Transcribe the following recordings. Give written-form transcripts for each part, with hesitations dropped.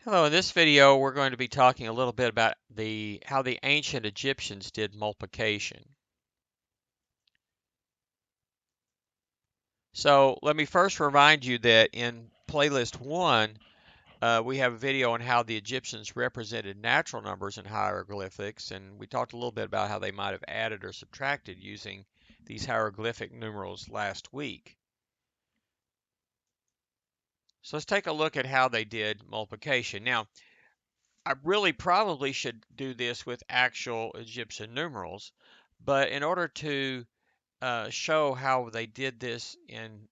Hello, in this video we're going to be talking a little bit about how the ancient Egyptians did multiplication. So let me first remind you that in playlist 1 we have a video on how the Egyptians represented natural numbers in hieroglyphics, and we talked a little bit about how they might have added or subtracted using these hieroglyphic numerals last week. So let's take a look at how they did multiplication. Now, I really probably should do this with actual Egyptian numerals, but in order to show how they did this and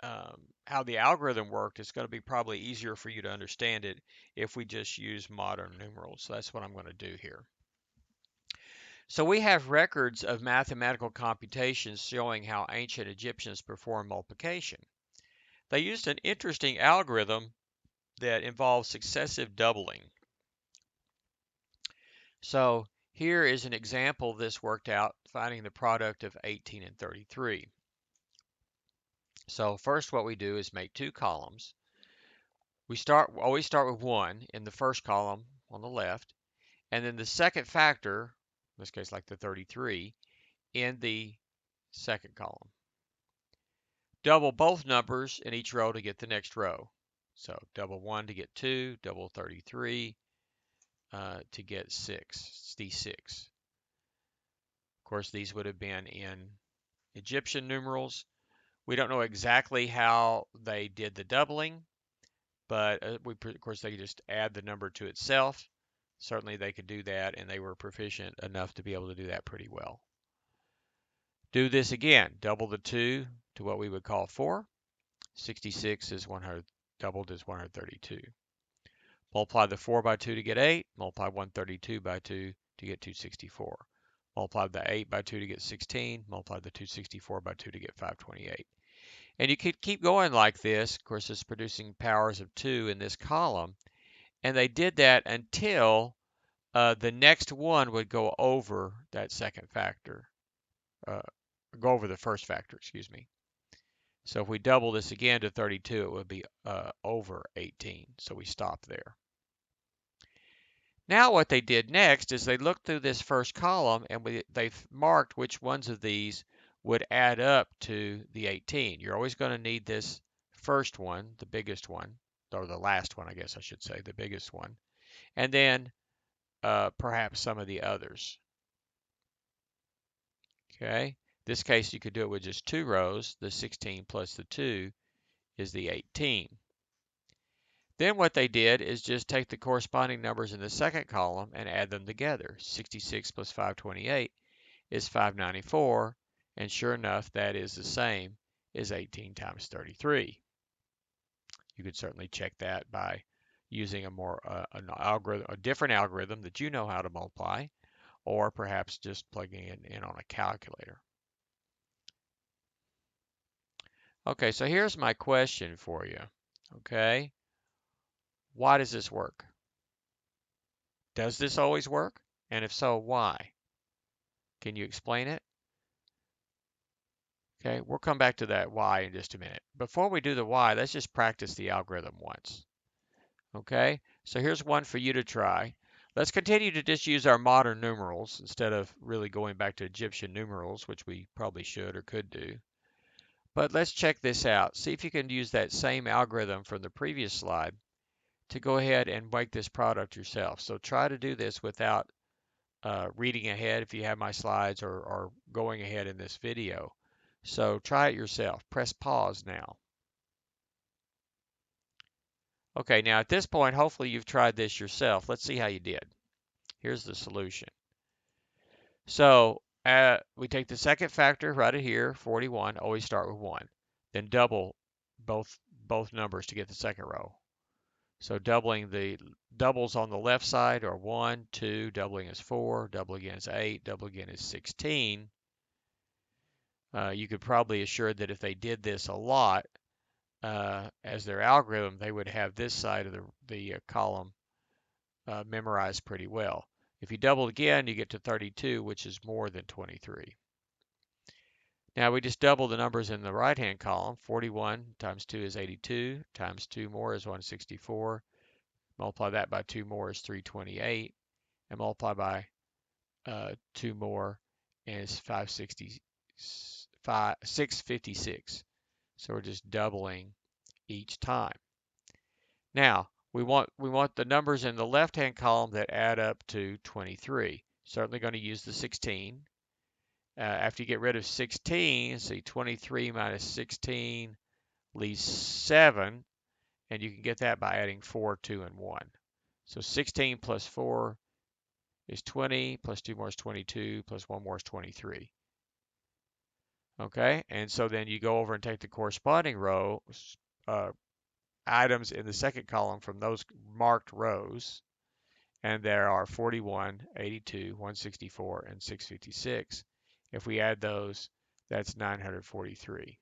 how the algorithm worked, it's going to be probably easier for you to understand it if we just use modern numerals. So that's what I'm going to do here. So we have records of mathematical computations showing how ancient Egyptians performed multiplication. They used an interesting algorithm that involves successive doubling. So here is an example of this worked out, finding the product of 18 and 33. So first what we do is make two columns. We always start with 1 in the first column on the left, and then the second factor, in this case like the 33, in the second column. Double both numbers in each row to get the next row. So double 1 to get 2, double 33 to get 6, D6. Of course, these would have been in Egyptian numerals. We don't know exactly how they did the doubling, but of course they just add the number to itself. Certainly they could do that, and they were proficient enough to be able to do that pretty well. Do this again. Double the 2 to what we would call 4. 66 is 100, doubled is 132. Multiply the 4 by 2 to get 8. Multiply 132 by 2 to get 264. Multiply the 8 by 2 to get 16. Multiply the 264 by 2 to get 528. And you could keep going like this. Of course, it's producing powers of 2 in this column. And they did that until the next one would go over that second factor, uh, go over the first factor, excuse me. So if we double this again to 32, it would be over 18. So we stop there. Now what they did next is they looked through this first column, and they marked which ones of these would add up to the 18. You're always going to need this first one, the biggest one, or the last one, I guess I should say, the biggest one, and then perhaps some of the others. Okay, this case you could do it with just two rows. The 16 plus the 2 is the 18. Then what they did is just take the corresponding numbers in the second column and add them together. 66 plus 528 is 594, and sure enough, that is the same as 18 times 33. You could certainly check that by using a different algorithm that you know how to multiply, or perhaps just plugging it in on a calculator. Okay, so here's my question for you. Okay, why does this work? Does this always work? And if so, why? Can you explain it? Okay, we'll come back to that why in just a minute. Before we do the why, let's just practice the algorithm once. Okay, so here's one for you to try. Let's continue to just use our modern numerals instead of really going back to Egyptian numerals, which we probably should or could do. But let's check this out. See if you can use that same algorithm from the previous slide to go ahead and make this product yourself. So try to do this without reading ahead if you have my slides, or going ahead in this video. So try it yourself. Press pause now. Okay, now at this point, hopefully you've tried this yourself. Let's see how you did. Here's the solution. So we take the second factor right here, 41. Always start with 1. Then double both numbers to get the second row. So doubling the doubles on the left side are 1, 2, doubling is 4, double again is 8, double again is 16. You could probably assure that if they did this a lot as their algorithm, they would have this side of the column memorized pretty well. If you double again, you get to 32, which is more than 23. Now we just double the numbers in the right-hand column. 41 times 2 is 82, times 2 more is 164, Multiply that by 2 more is 328. And multiply by 2 more is 656. So we're just doubling each time. Now, we want the numbers in the left-hand column that add up to 23. Certainly going to use the 16. After you get rid of 16, see 23 minus 16 leaves 7, and you can get that by adding 4, 2, and 1. So 16 plus 4 is 20, plus 2 more is 22, plus 1 more is 23. Okay, and so then you go over and take the corresponding row, items in the second column from those marked rows, and there are 41, 82, 164, and 656. If we add those, that's 943.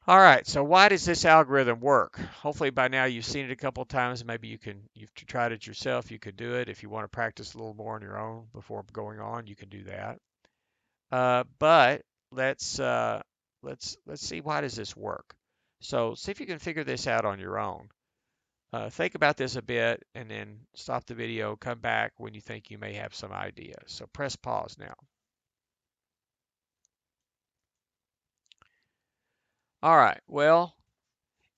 All right, so why does this algorithm work? Hopefully by now you've seen it a couple of times. Maybe you've tried it yourself. You could do it. If you want to practice a little more on your own before going on, you can do that. But let's see, why does this work? So see if you can figure this out on your own. Think about this a bit and then stop the video, come back when you think you may have some idea. So press pause now. All right, well,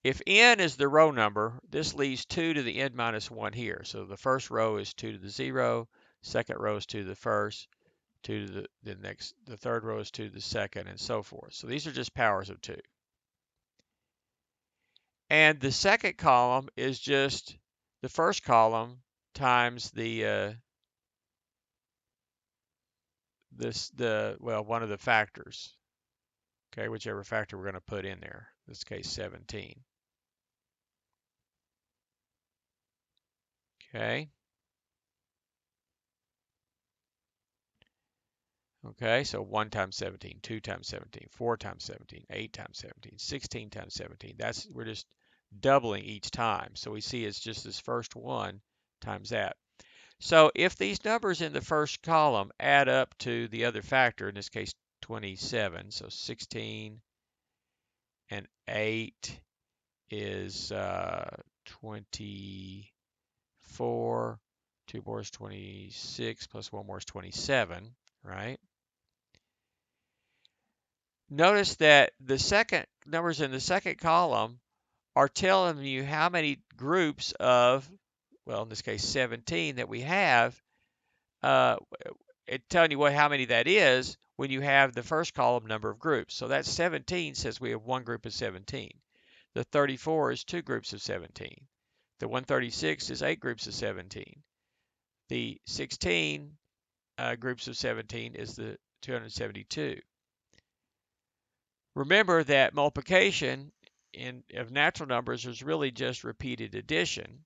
if n is the row number, this leaves 2 to the n minus 1 here. So the first row is 2 to the 0, second row is 2 to the first, 2 to the third row is 2 to the second, and so forth. So these are just powers of 2. And the second column is just the first column times one of the factors. Okay, whichever factor we're going to put in there. In this case, 17. Okay. Okay, so 1 times 17, 2 times 17, 4 times 17, 8 times 17, 16 times 17. We're just doubling each time. So we see it's just this first one times that. So if these numbers in the first column add up to the other factor, in this case 27, so 16 and 8 is 24, 2 more is 26, plus 1 more is 27, right? Notice that the second numbers in the second column are telling you how many groups of, well, in this case 17 that we have. It's telling you how many that is when you have the first column number of groups. So that 17 says we have one group of 17. The 34 is two groups of 17. The 136 is 8 groups of 17. The 16 groups of 17 is the 272. Remember that multiplication of natural numbers is really just repeated addition.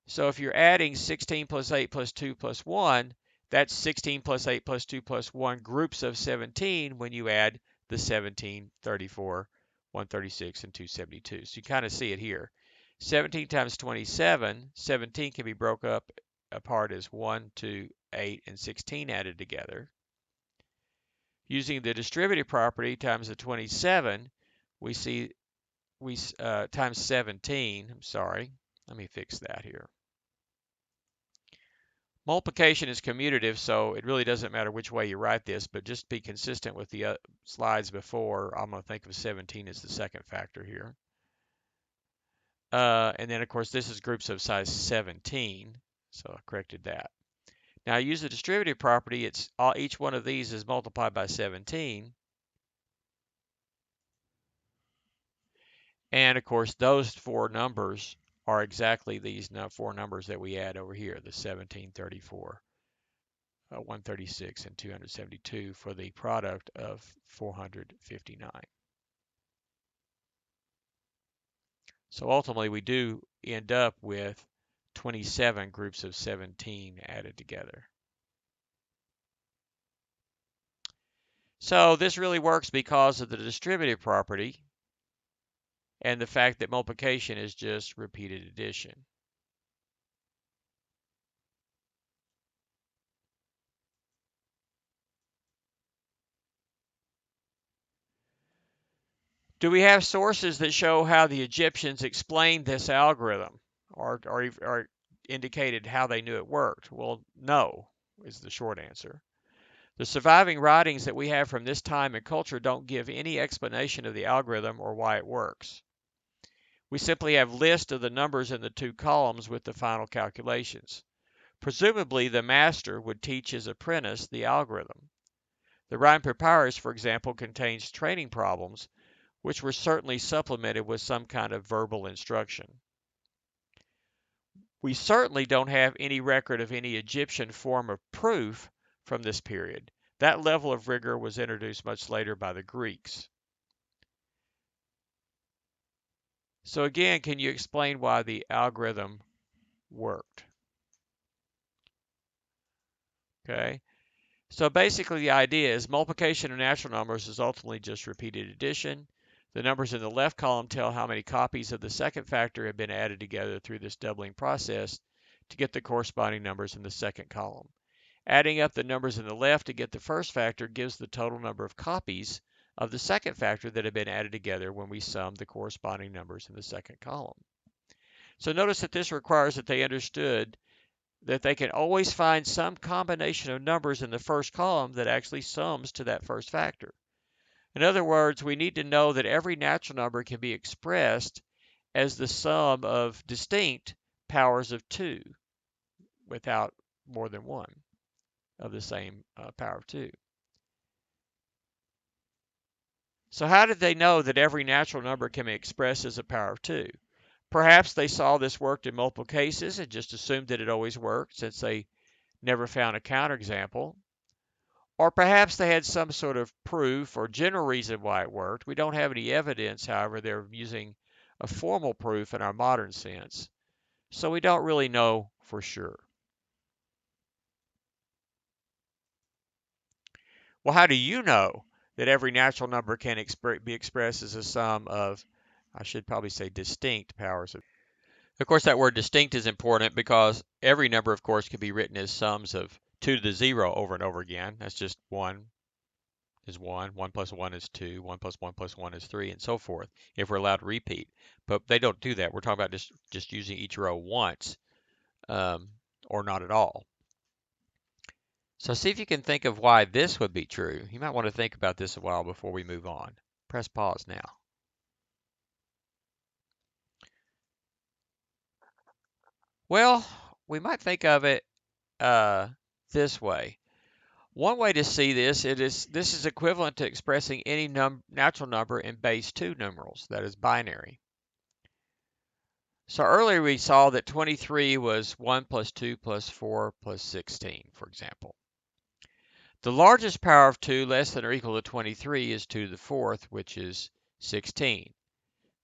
So if you're adding 16 plus 8 plus 2 plus 1, that's 16 plus 8 plus 2 plus 1 groups of 17 when you add the 17, 34, 136, and 272. So you kind of see it here. 17 times 27, 17 can be broken up apart as 1, 2, 8, and 16 added together. Using the distributive property times the 27, we see times 17. I'm sorry. Let me fix that here. Multiplication is commutative, so it really doesn't matter which way you write this, but just be consistent with the slides before. I'm going to think of 17 as the second factor here. And then, of course, this is groups of size 17, so I corrected that. Now, I use the distributive property. Each one of these is multiplied by 17. And, of course, those four numbers are exactly these four numbers that we add over here, the 17, 34, 136, and 272 for the product of 459. So ultimately, we do end up with 27 groups of 17 added together. So this really works because of the distributive property and the fact that multiplication is just repeated addition. Do we have sources that show how the Egyptians explained this algorithm or indicated how they knew it worked? Well, no, is the short answer. The surviving writings that we have from this time and culture don't give any explanation of the algorithm or why it works. We simply have lists of the numbers in the two columns with the final calculations. Presumably, the master would teach his apprentice the algorithm. The Rhind Papyrus, for example, contains training problems, which were certainly supplemented with some kind of verbal instruction. We certainly don't have any record of any Egyptian form of proof from this period. That level of rigor was introduced much later by the Greeks. So again, can you explain why the algorithm worked? Okay. So basically the idea is multiplication of natural numbers is ultimately just repeated addition. The numbers in the left column tell how many copies of the second factor have been added together through this doubling process to get the corresponding numbers in the second column. Adding up the numbers in the left to get the first factor gives the total number of copies of the second factor that have been added together when we sum the corresponding numbers in the second column. So notice that this requires that they understood that they can always find some combination of numbers in the first column that actually sums to that first factor. In other words, we need to know that every natural number can be expressed as the sum of distinct powers of 2 without more than one of the same power of 2. So how did they know that every natural number can be expressed as a power of 2? Perhaps they saw this worked in multiple cases and just assumed that it always worked since they never found a counterexample. Or perhaps they had some sort of proof or general reason why it worked. We don't have any evidence, however, they're using a formal proof in our modern sense. So we don't really know for sure. Well, how do you know that every natural number can be expressed as a sum of, I should probably say, distinct powers of? Of course, that word distinct is important because every number, of course, can be written as sums of 2 to the 0 over and over again. That's just 1 is 1, 1 plus 1 is 2, 1 plus 1 plus 1 is 3, and so forth, if we're allowed to repeat. But they don't do that. We're talking about just using each row once or not at all. So see if you can think of why this would be true. You might want to think about this a while before we move on. Press pause now. Well, we might think of it this way. One way to see this is equivalent to expressing any natural number in base 2 numerals, that is binary. So earlier we saw that 23 was 1 plus 2 plus 4 plus 16, for example. The largest power of 2 less than or equal to 23 is 2 to the 4th, which is 16.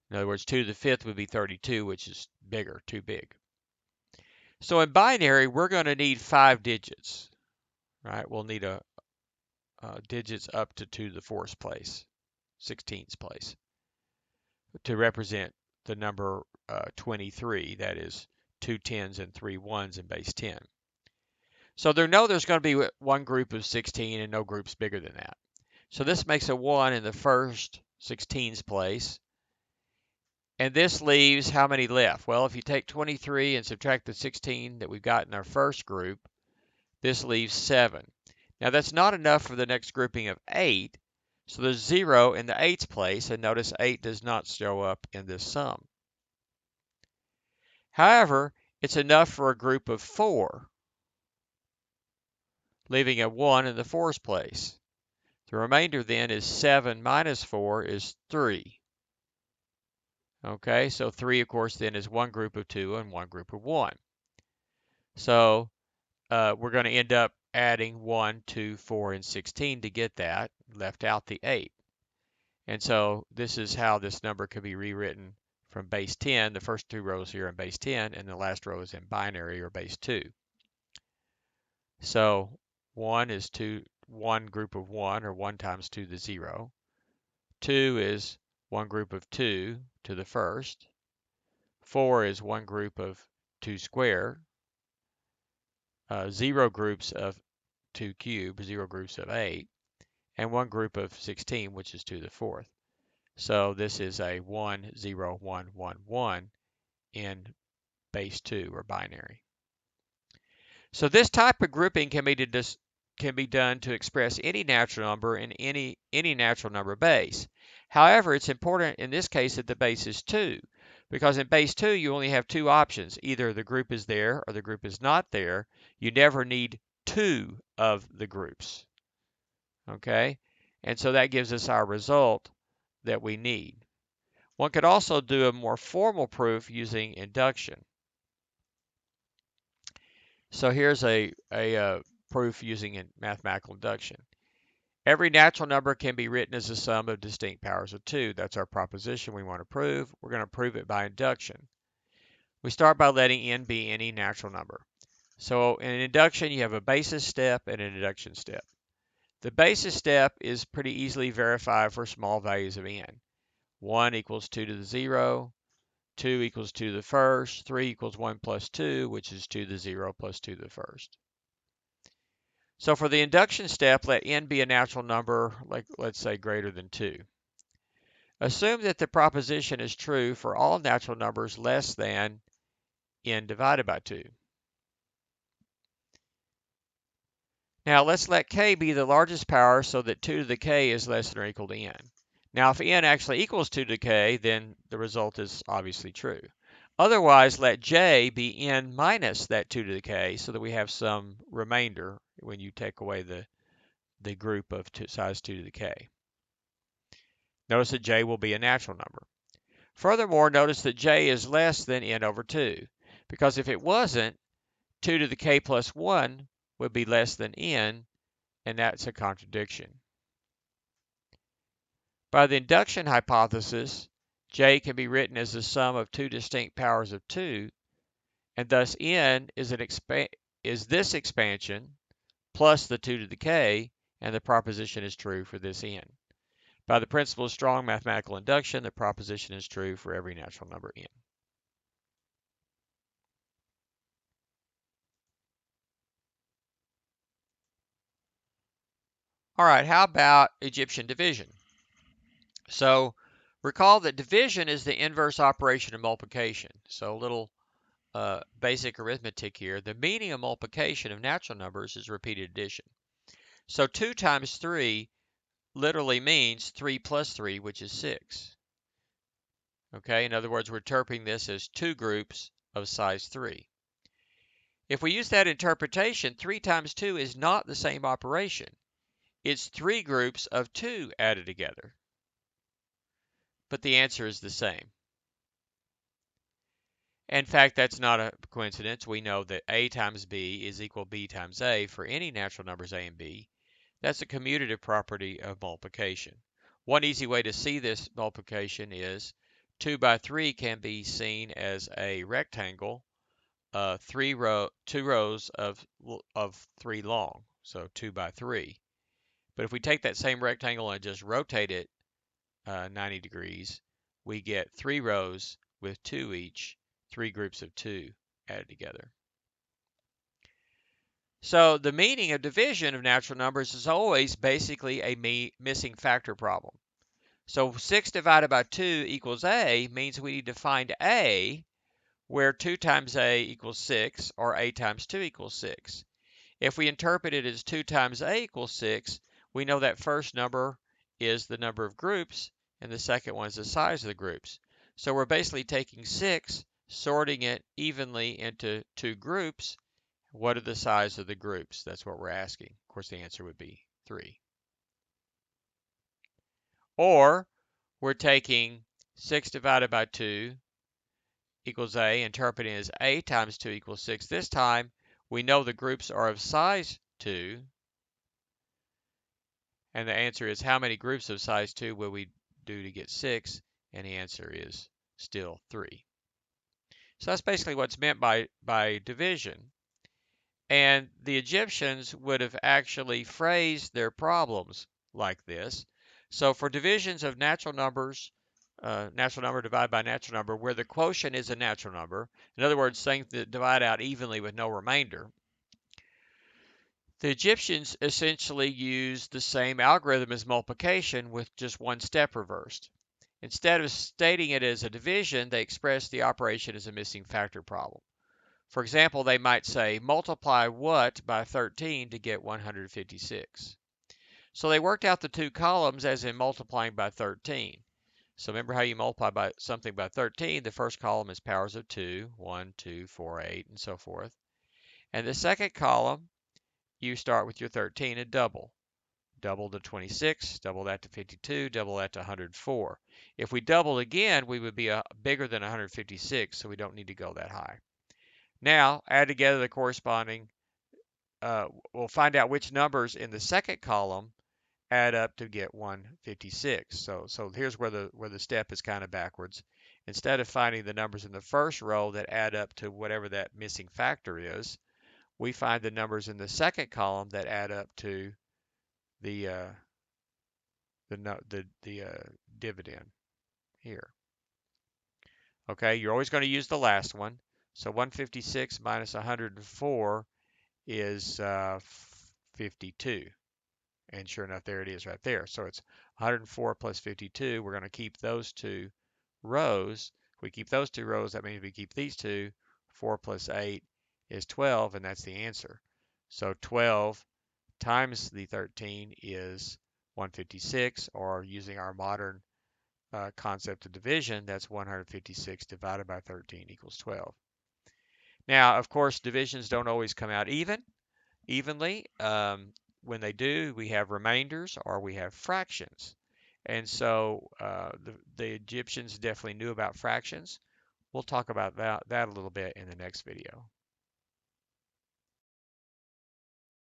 In other words, 2 to the 5th would be 32, which is bigger, too big. So in binary, we're going to need 5 digits, right? We'll need digits up to 2 to the 4th place, 16th place, to represent the number 23, that is 2 10s and 3 1s in base 10. So there's going to be one group of 16 and no groups bigger than that. So this makes a 1 in the first 16's place. And this leaves how many left? Well, if you take 23 and subtract the 16 that we've got in our first group, this leaves 7. Now that's not enough for the next grouping of 8. So there's 0 in the 8's place, and notice 8 does not show up in this sum. However, it's enough for a group of 4, leaving a 1 in the 4's place. The remainder then is 7 minus 4 is 3. Okay, so 3, of course, then is one group of 2 and one group of 1. So we're going to end up adding 1, 2, 4, and 16 to get that, left out the 8. And so this is how this number could be rewritten from base 10. The first 2 rows here in base 10, and the last row is in binary or base 2. So 1 is 1 group of 1, or 1 times 2 to the 0. 2 is one group of 2 to the first. 4 is one group of 2 squared. 0 groups of 2 cubed, 0 groups of 8, and one group of 16, which is 2 to the 4th. So this is a 1, 0, 1, 1, 1 in base 2 or binary. So this type of grouping can be done to express any natural number in any natural number base. However, it's important in this case that the base is 2, because in base 2 you only have two options. Either the group is there or the group is not there. You never need two of the groups. Okay? And so that gives us our result that we need. One could also do a more formal proof using induction. So here's a proof using mathematical induction. Every natural number can be written as a sum of distinct powers of 2. That's our proposition we want to prove. We're going to prove it by induction. We start by letting n be any natural number. So in induction, you have a basis step and an induction step. The basis step is pretty easily verified for small values of n. 1 equals 2 to the 0, 2 equals 2 to the first, 3 equals 1 plus 2, which is 2 to the 0 plus 2 to the first. So for the induction step, let n be a natural number, like let's say greater than 2. Assume that the proposition is true for all natural numbers less than n divided by 2. Now let's let k be the largest power so that 2 to the k is less than or equal to n. Now if n actually equals 2 to the k, then the result is obviously true. Otherwise, let j be n minus that 2 to the k so that we have some remainder when you take away the group of size 2 to the k. Notice that j will be a natural number. Furthermore, notice that j is less than n over 2, because if it wasn't, 2 to the k plus 1 would be less than n, and that's a contradiction. By the induction hypothesis, j can be written as the sum of two distinct powers of 2, and thus n is this expansion plus the 2 to the k, and the proposition is true for this n. By the principle of strong mathematical induction, the proposition is true for every natural number n. All right, how about Egyptian division? So recall that division is the inverse operation of multiplication. So a little basic arithmetic here. The meaning of multiplication of natural numbers is repeated addition. So 2 times 3 literally means 3 plus 3, which is 6. Okay, in other words, we're interpreting this as two groups of size 3. If we use that interpretation, 3 times 2 is not the same operation. It's three groups of 2 added together. But the answer is the same. In fact, that's not a coincidence. We know that a times b is equal to b times a for any natural numbers a and b. That's a commutative property of multiplication. One easy way to see this multiplication is 2 by 3 can be seen as a rectangle, two rows of 3 long, so 2 by 3. But if we take that same rectangle and just rotate it 90 degrees, we get 3 rows with 2 each, 3 groups of 2 added together. So the meaning of division of natural numbers is always basically a missing factor problem. So 6 divided by 2 equals a means we need to find a where 2 times a equals 6 or a times 2 equals 6. If we interpret it as 2 times a equals 6, we know that first number is the number of groups and the second one is the size of the groups. So we're basically taking 6, sorting it evenly into two groups. What are the size of the groups? That's what we're asking. Of course, the answer would be 3. Or we're taking 6 divided by 2 equals a, interpreting as a times 2 equals 6. This time, we know the groups are of size 2. And the answer is how many groups of size 2 will we do to get 6? And the answer is still 3. So that's basically what's meant by division. And the Egyptians would have actually phrased their problems like this. So for divisions of natural number divided by natural number, where the quotient is a natural number, in other words, things that divide out evenly with no remainder, the Egyptians essentially used the same algorithm as multiplication with just one step reversed. Instead of stating it as a division, they express the operation as a missing factor problem. For example, they might say, multiply what by 13 to get 156. So they worked out the two columns as in multiplying by 13. So remember how you multiply by something by 13, the first column is powers of 2, 1, 2, 4, 8, and so forth. And the second column, you start with your 13 and double. Double to 26, double that to 52, double that to 104. If we doubled again, we would be bigger than 156, so we don't need to go that high. Now, add together the corresponding, we'll find out which numbers in the second column add up to get 156. So here's where the step is kind of backwards. Instead of finding the numbers in the first row that add up to whatever that missing factor is, we find the numbers in the second column that add up to the dividend here. Okay, you're always going to use the last one. So 156 minus 104 is 52. And sure enough, there it is right there. So it's 104 plus 52. We're going to keep those two rows. If we keep those two rows, that means we keep these two. 4 plus 8 is 12, and that's the answer. So 12 times the 13 is 156, or using our modern concept of division, that's 156 divided by 13 equals 12. Now, of course, divisions don't always come out evenly. When they do, we have remainders or we have fractions. And so the Egyptians definitely knew about fractions. We'll talk about that a little bit in the next video.